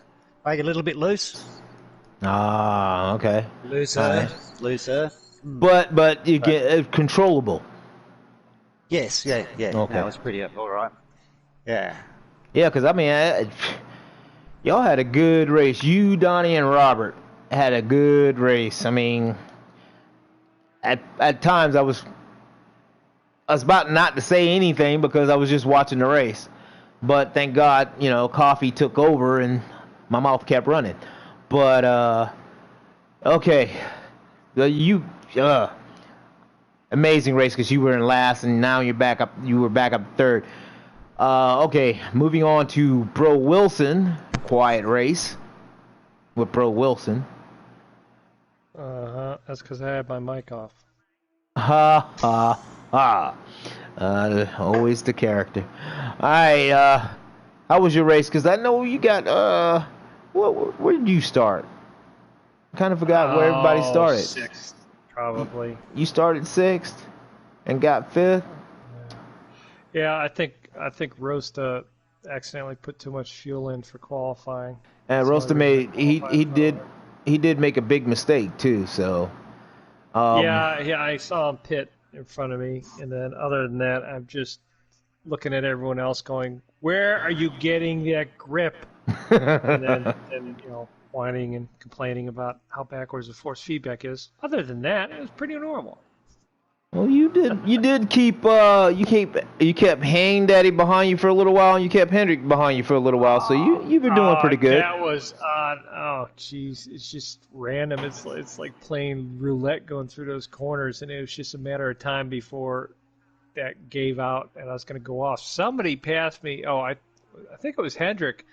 make it a little bit loose. Ah, okay. Looser. But you get controllable. Yes, yeah. Okay. That was pretty all right. Yeah. Yeah, because I mean, y'all had a good race. You, Donnie, and Robert had a good race. I mean, at times I was about not to say anything because I was just watching the race. But thank God, coffee took over and my mouth kept running. But okay, amazing race because you were in last and now you're back up. You were back up third. Okay, moving on to Bro Wilson. Quiet race with Bro Wilson. That's because I had my mic off. Ha ha ha. Always the character. Alright, how was your race? Because I know you got, where did you start? I kind of forgot where everybody started. 6th, probably. You started 6th and got 5th? Yeah, I think Rosta accidentally put too much fuel in for qualifying. And Rosta he did make a big mistake too, so yeah, I saw him pit in front of me, and then other than that, I'm just looking at everyone else going, where are you getting that grip? and whining and complaining about how backwards the force feedback is. Other than that, it was pretty normal. Well, you did keep you kept Hang Daddy behind you for a little while, and you kept Hendrick behind you for a little while, so you've been doing pretty good. That was odd. Oh, jeez, it's just random. It's like playing roulette going through those corners, and it was just a matter of time before that gave out, and I was going to go off. Somebody passed me. Oh, I think it was Hendrick,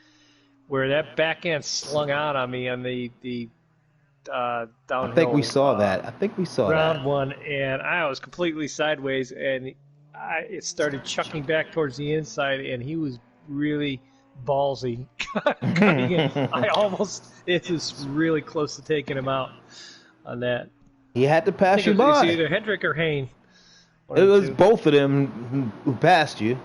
where that back end slung out on me on the downhill. I think we saw that. Round one, and I was completely sideways, and it started chucking back towards the inside, and he was really ballsy cutting in. It was really close to taking him out on that. He had to pass you by. It was either Hendrick or Hayne. It was both of them who passed you.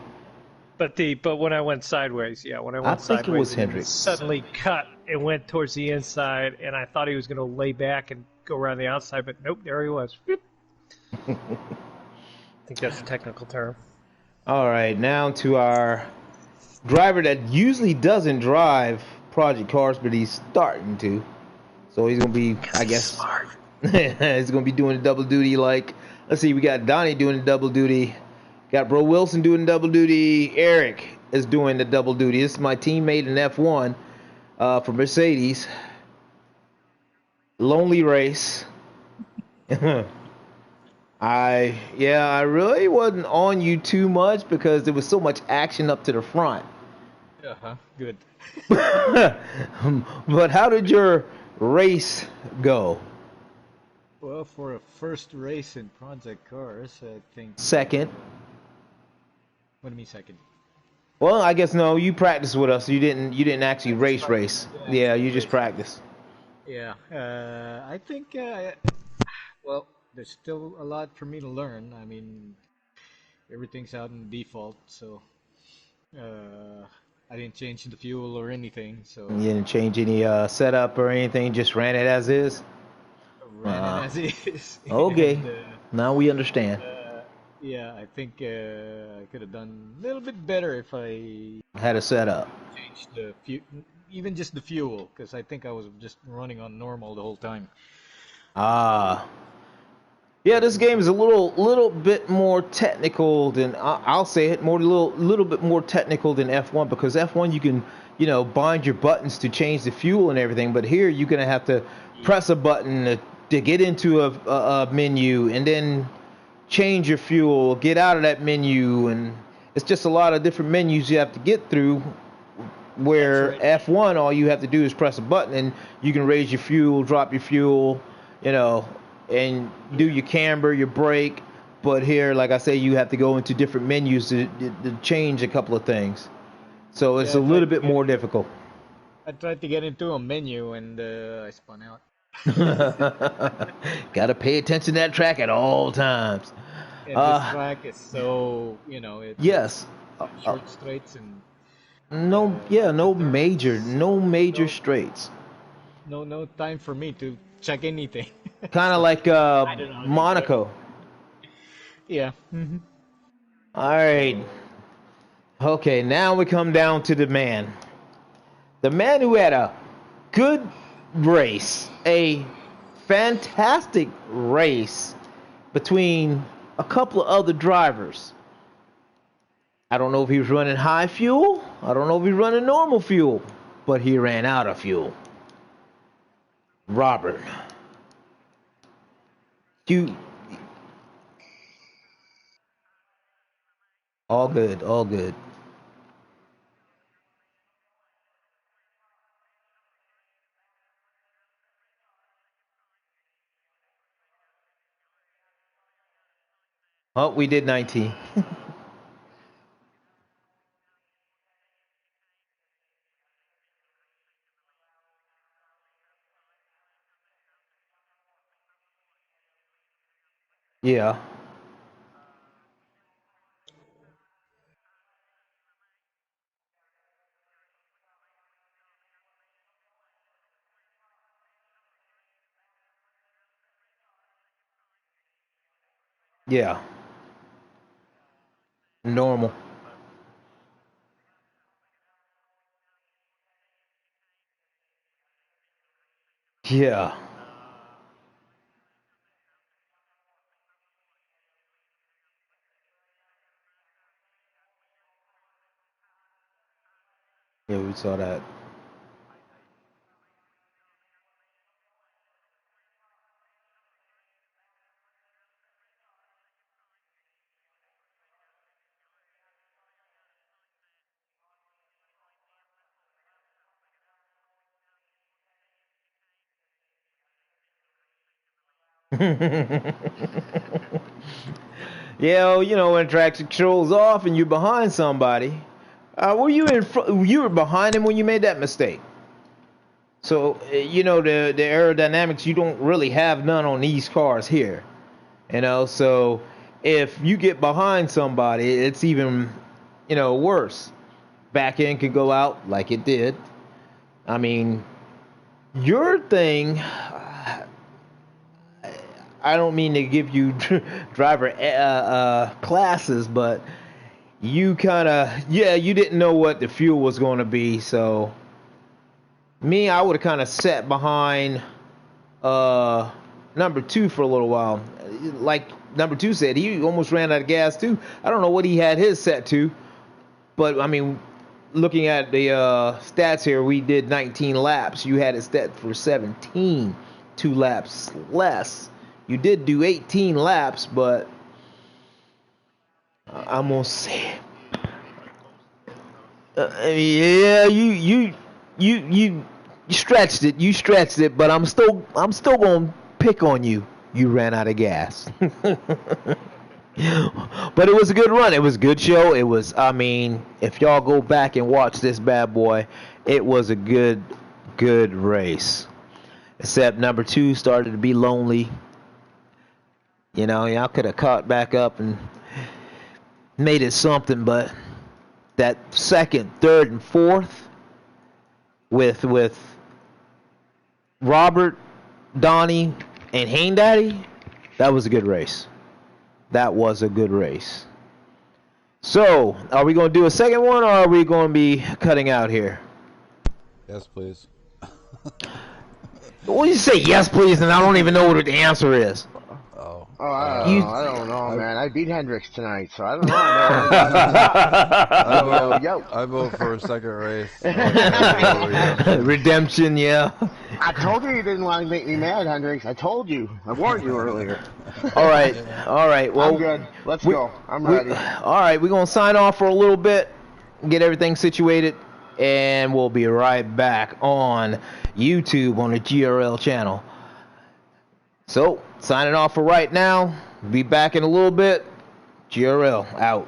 But when I went sideways, I think it was Hendrick. Suddenly cut and went towards the inside, and I thought he was going to lay back and go around the outside, but nope, there he was. I think that's a technical term. All right, now to our driver that usually doesn't drive project cars, but he's starting to. So he's going to be, I guess, smart. He's going to be doing the double duty like, let's see, we got Donnie doing the double duty. Got Bro Wilson doing double duty. Eric is doing the double duty. This is my teammate in F1 for Mercedes. Lonely race. I really wasn't on you too much because there was so much action up to the front. Good. But how did your race go? Well, for a first race in project cars, I think. Second. What do you mean second? Well, I guess no. You practiced with us. You didn't actually race. Yeah, you just practiced. Yeah. I think. Well, there's still a lot for me to learn. I mean, everything's out in default, so I didn't change the fuel or anything. So you didn't change any setup or anything. Just ran it as is. Ran it as is. Okay. And, now we understand. Yeah, I think I could have done a little bit better if I had a setup. Changed the even just the fuel, because I think I was just running on normal the whole time. Yeah, this game is a little bit more technical than I'll say it. Little bit more technical than F1 because F1 you can bind your buttons to change the fuel and everything, but here you're gonna have to press a button to get into a menu and then change your fuel, get out of that menu, and it's just a lot of different menus you have to get through. Where F1, all you have to do is press a button and you can raise your fuel, drop your fuel, and do your camber, your brake. But here, like I say, you have to go into different menus to change a couple of things. So it's a little bit more difficult. I tried to get into a menu and I spun out. Gotta pay attention to that track at all times. And this track is so, it's Yes. short straights and No, yeah, lots of turns. no major So straights. no time for me to check anything. Kind of So, like I don't know. Monaco. Yeah. All right. Okay, now we come down to the man. The man who had a good race, a fantastic race between a couple of other drivers. I don't know if he was running high fuel. I don't know if he was running normal fuel, but he ran out of fuel. Robert, you all good, all good. Oh, we did 19. Yeah, yeah, normal. Yeah, yeah, we saw that. Yeah, well, when traction control's off and you're behind somebody, were you in front? You were behind him when you made that mistake. So the aerodynamics you don't really have none on these cars here. So if you get behind somebody, it's even worse. Back end could go out like it did. I mean, your thing. I don't mean to give you driver classes, but you kind of you didn't know what the fuel was going to be. So me, I would have kind of sat behind number two for a little while. Like number two said, he almost ran out of gas too. I don't know what he had his set to, but I mean, looking at the stats here, we did 19 laps. You had it set for 17, 2 laps less. You did do 18 laps, but I'm gonna say, yeah, you stretched it. You stretched it, but I'm still gonna pick on you. You ran out of gas. But it was a good run. It was a good show. It was, I mean, if y'all go back and watch this bad boy, it was a good race. Except number two started to be lonely. Y'all could have caught back up and made it something, but that second, third, and fourth with Robert, Donnie, and Hain Daddy, that was a good race. That was a good race. So, are we going to do a second one, or are we going to be cutting out here? Yes, please. What do you say, yes, please, and I don't even know what the answer is? Oh. Oh, I don't know. I don't know, man. I beat Hendricks tonight, so I don't know. I vote for a second race. Redemption, yeah. I told you didn't want to make me mad, Hendricks. I told you. I warned you earlier. All right. Well, I'm good. Let's go. I'm ready. All right, we're going to sign off for a little bit, get everything situated, and we'll be right back on YouTube on the GRL channel. So, signing off for right now. Be back in a little bit. GRL out.